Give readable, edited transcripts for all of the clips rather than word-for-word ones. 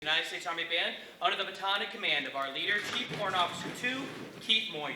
United States Army Band under the baton and command of our leader, Chief Warrant Officer 2, Keith Moyer.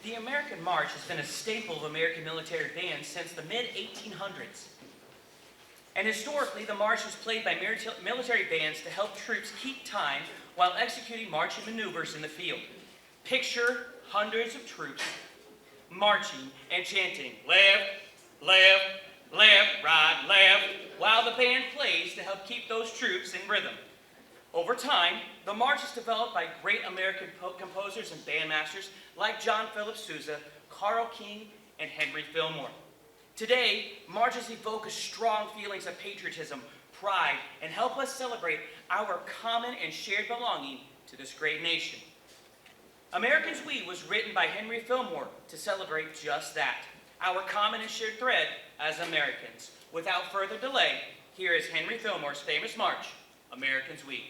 The American March has been a staple of American military bands since the mid-1800s. And historically, the march was played by military bands to help troops keep time while executing marching maneuvers in the field. Picture hundreds of troops marching and chanting, left, left, left, right, left, while the band plays to help keep those troops in rhythm. Over time, the march is developed by great American composers and bandmasters like John Philip Sousa, Carl King, and Henry Fillmore. Today, marches evoke strong feelings of patriotism, pride, and help us celebrate our common and shared belonging to this great nation. Americans We was written by Henry Fillmore to celebrate just that, our common and shared thread as Americans. Without further delay, here is Henry Fillmore's famous march, Americans We.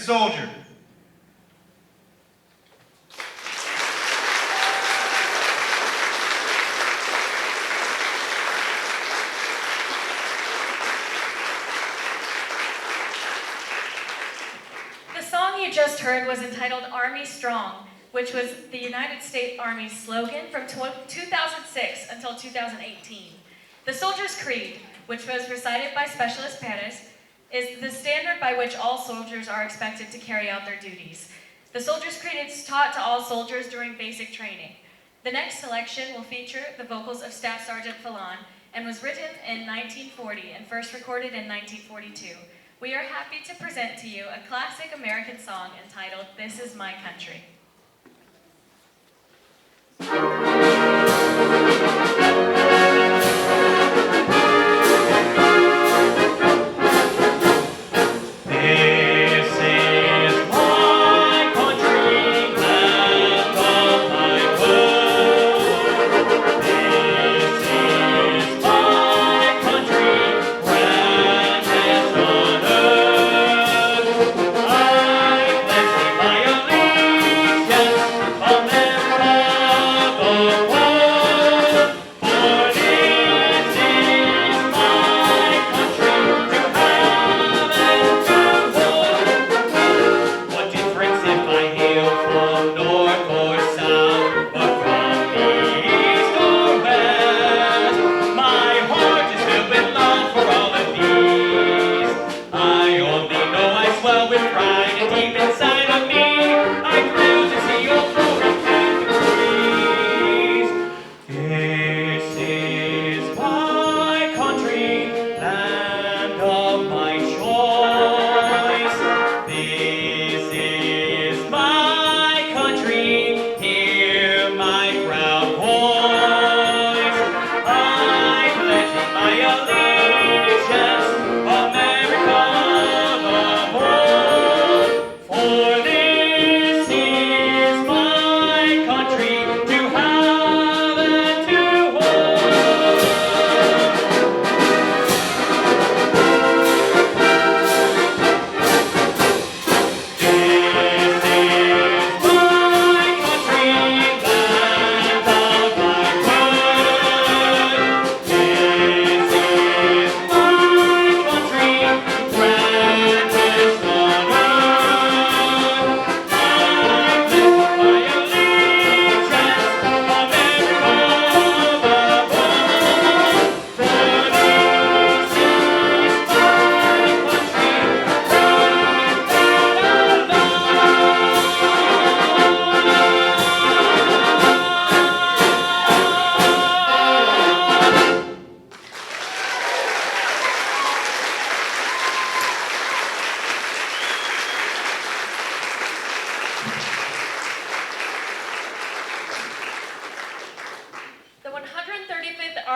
Soldier. The song you just heard was entitled Army Strong, which was the United States Army's slogan from 2006 until 2018. The Soldier's Creed, which was recited by Specialist Perez, is the standard by which all soldiers are expected to carry out their duties. The Soldier's Creed is taught to all soldiers during basic training. The next selection will feature the vocals of Staff Sergeant Fallon and was written in 1940 and first recorded in 1942. We are happy to present to you a classic American song entitled This Is My Country.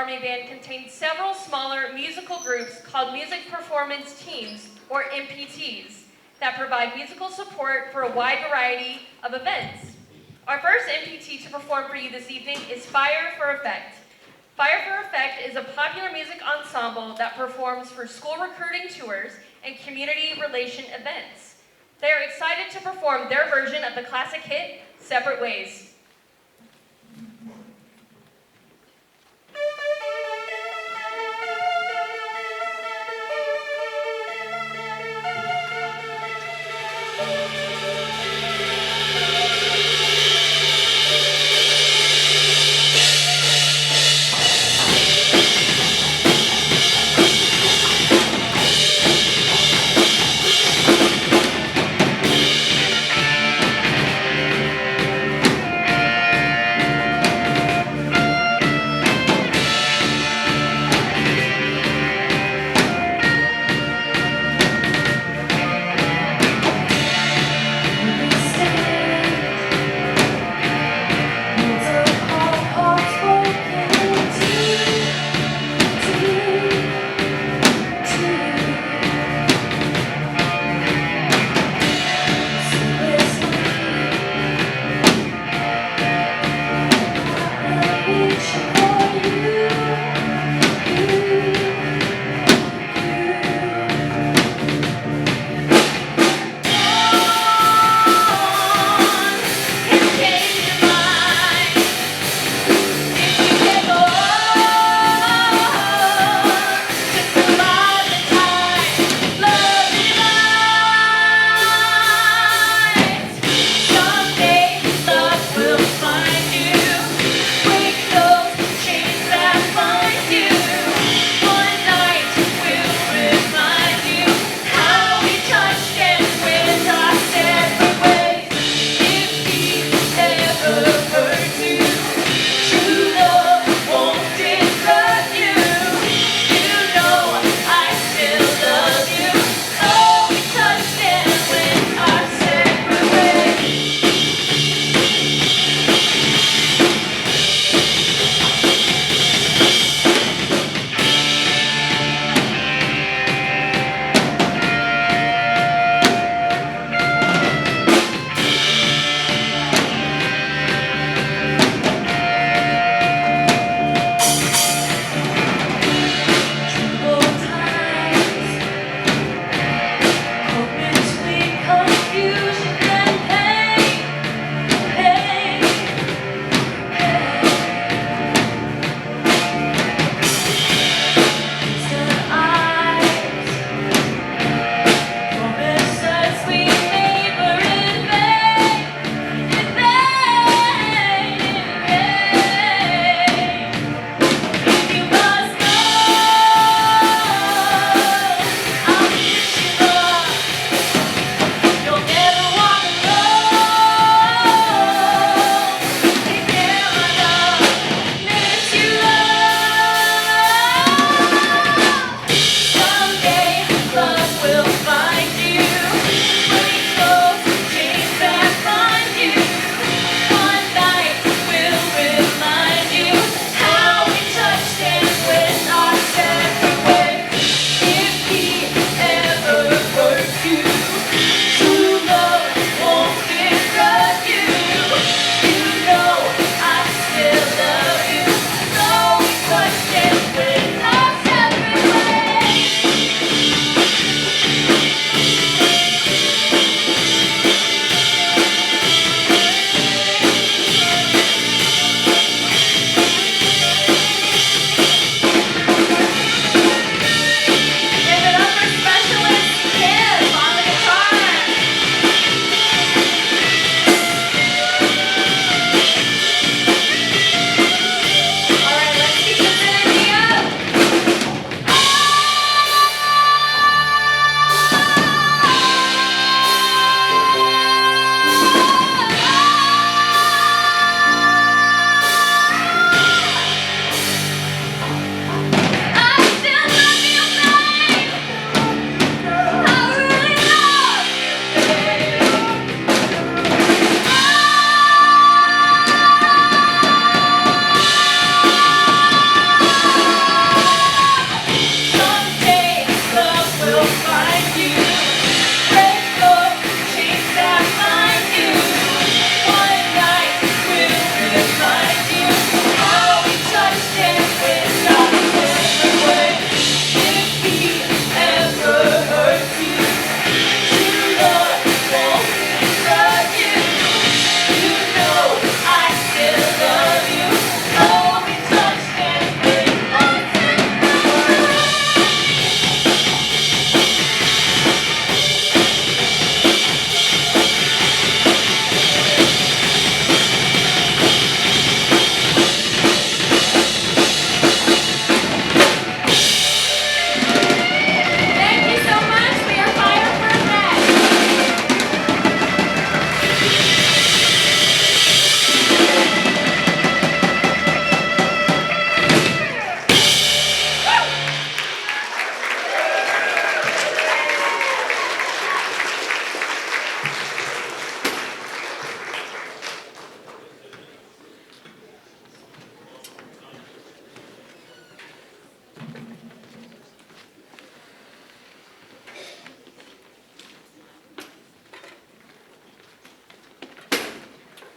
Army Band contained several smaller musical groups called Music Performance Teams, or MPTs, that provide musical support for a wide variety of events. Our first MPT to perform for you this evening is Fire for Effect. Fire for Effect is a popular music ensemble that performs for school recruiting tours and community relation events. They are excited to perform their version of the classic hit, Separate Ways.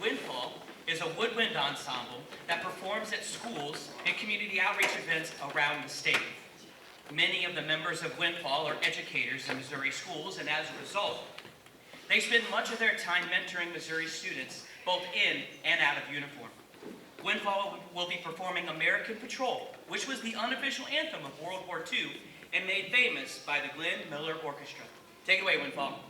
Windfall is a woodwind ensemble that performs at schools and community outreach events around the state. Many of the members of Windfall are educators in Missouri schools, and as a result, they spend much of their time mentoring Missouri students, both in and out of uniform. Windfall will be performing American Patrol, which was the unofficial anthem of World War II and made famous by the Glenn Miller Orchestra. Take it away, Windfall.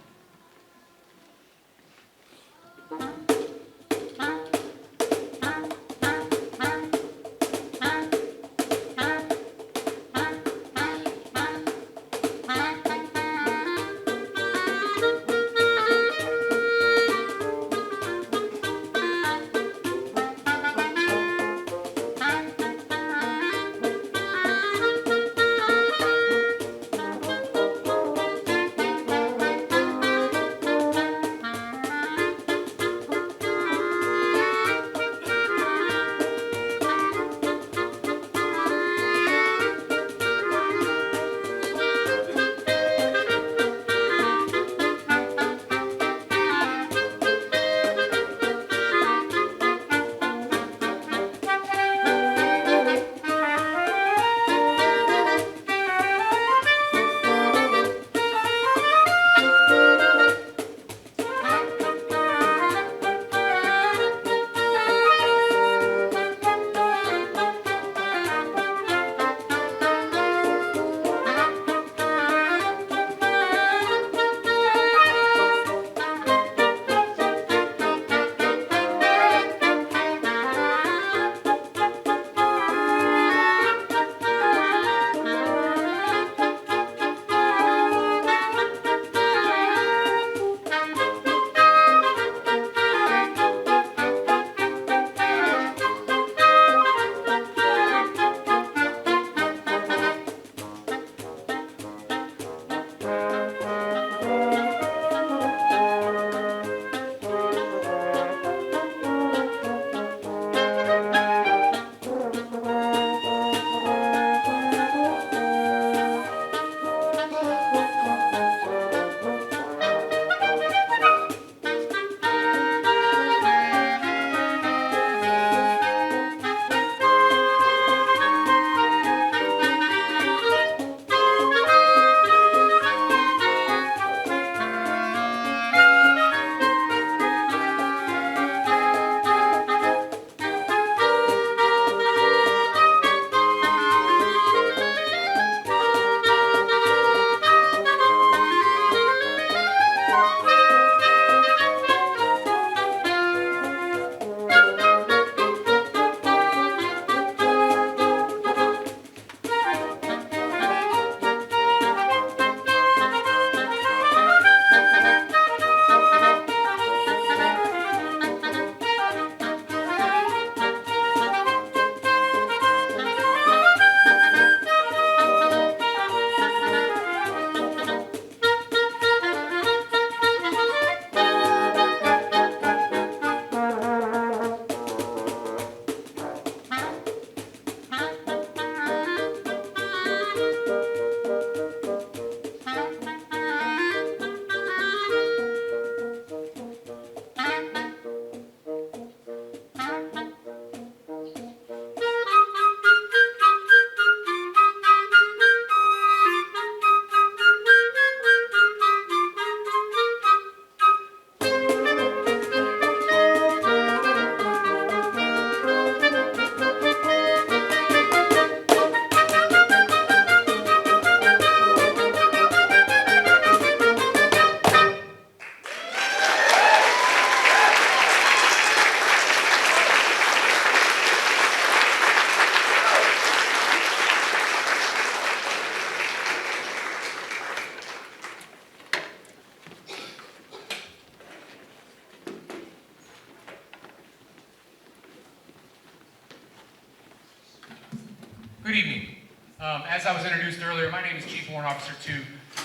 Good evening. As I was introduced earlier, my name is Chief Warrant Officer 2,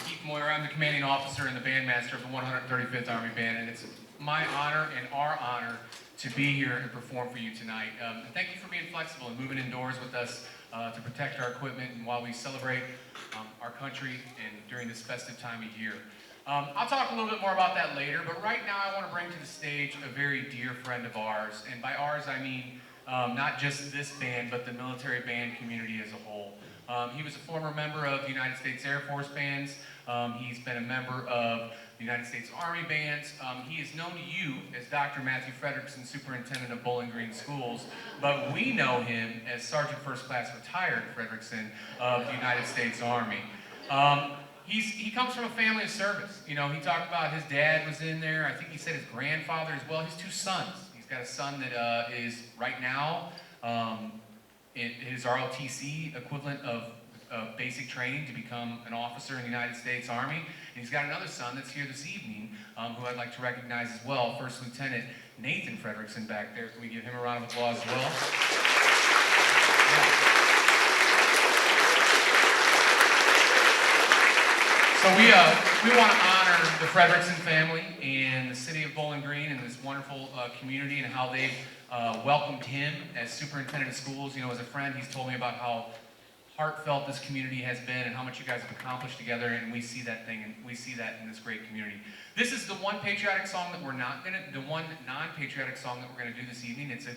Keith Moyer. I'm the commanding officer and the bandmaster of the 135th Army Band, and it's my honor and our honor to be here and perform for you tonight. And thank you for being flexible and moving indoors with us to protect our equipment and while we celebrate our country and during this festive time of year. I'll talk a little bit more about that later, but right now I want to bring to the stage a very dear friend of ours, and by ours I mean not just this band, but the military band community as a whole. He was a former member of the United States Air Force Bands. He's been a member of the United States Army Bands. He is known to you as Dr. Matthew Fredrickson, Superintendent of Bowling Green Schools, but we know him as Sergeant First Class Retired Fredrickson of the United States Army. He comes from a family of service. You know, he talked about his dad was in there. I think he said his grandfather as well. His two sons. He's got a son that is right now in his ROTC equivalent of basic training to become an officer in the United States Army. And he's got another son that's here this evening who I'd like to recognize as well, First Lieutenant Nathan Fredrickson back there. Can we give him a round of applause as well? Yeah. So we want to honor the Fredrickson family and the city of Bowling Green and this wonderful community and how they've welcomed him as superintendent of schools. You know, as a friend, he's told me about how heartfelt this community has been and how much you guys have accomplished together, and we see that thing, and we see that in this great community. This is the one patriotic song that the one non-patriotic song that we're gonna do this evening. It's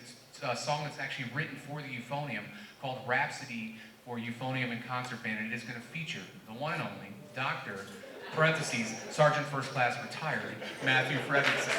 a song that's actually written for the euphonium called Rhapsody for Euphonium and Concert Band, and it is gonna feature the one and only Dr. parentheses, Sergeant First Class Retired, Matthew Fredrickson.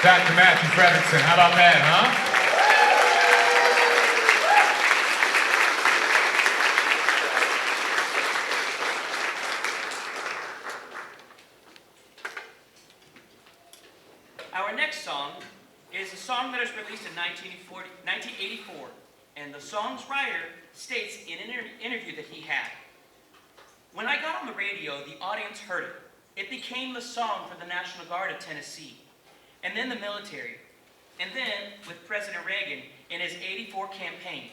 Dr. Matthew Fredrickson, how about that, huh? Our next song is a song that was released in 1984, and the song's writer states in an interview that he had, "When I got on the radio, the audience heard it. It became the song for the National Guard of Tennessee, and then the military, and then with President Reagan in his '84 campaign,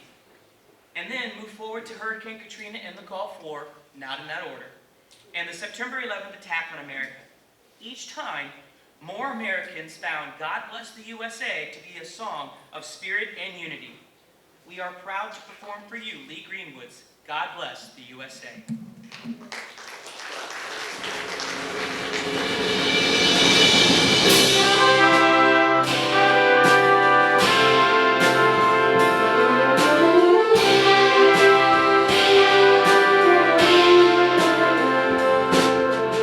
and then moved forward to Hurricane Katrina and the Gulf War, not in that order, and the September 11th attack on America. Each time, more Americans found God Bless the USA to be a song of spirit and unity. We are proud to perform for you Lee Greenwood's God Bless the USA."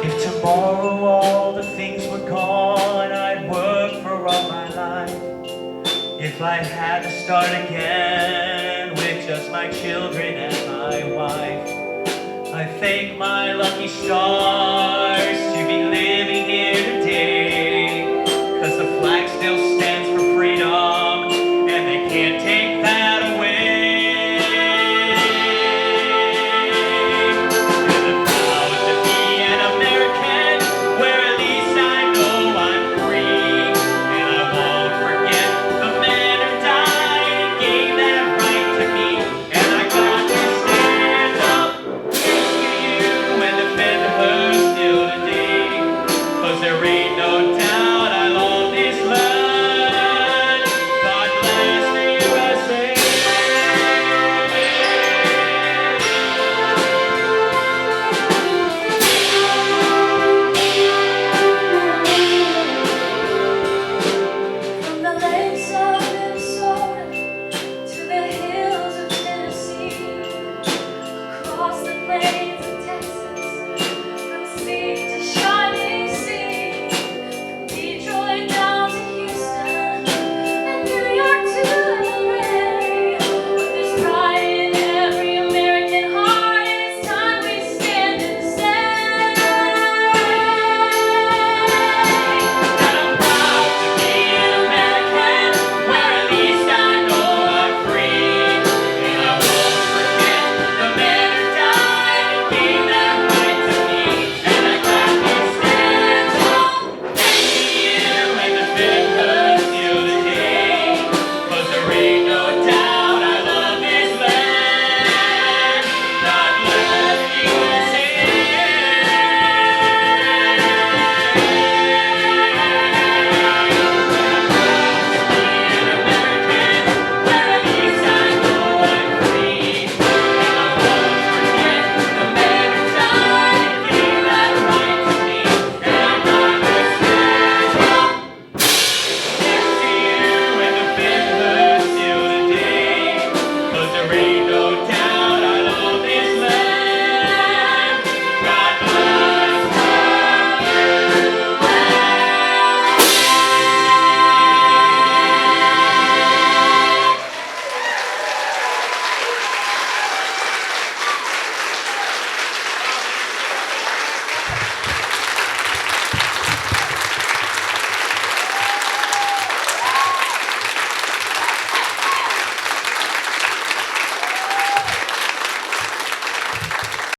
If tomorrow all the things were gone, I'd work for all my life. If I had to start again with just my children and my wife, I I thank my lucky stars to be living here today, 'cause the flag still stands for freedom, and they can't take that away. And I'm proud to be an American, where at least I know I'm free. And I won't forget the men who died and gave that right to me. And I got to stand up next to you and defend her still today, 'cause there ain't no doubt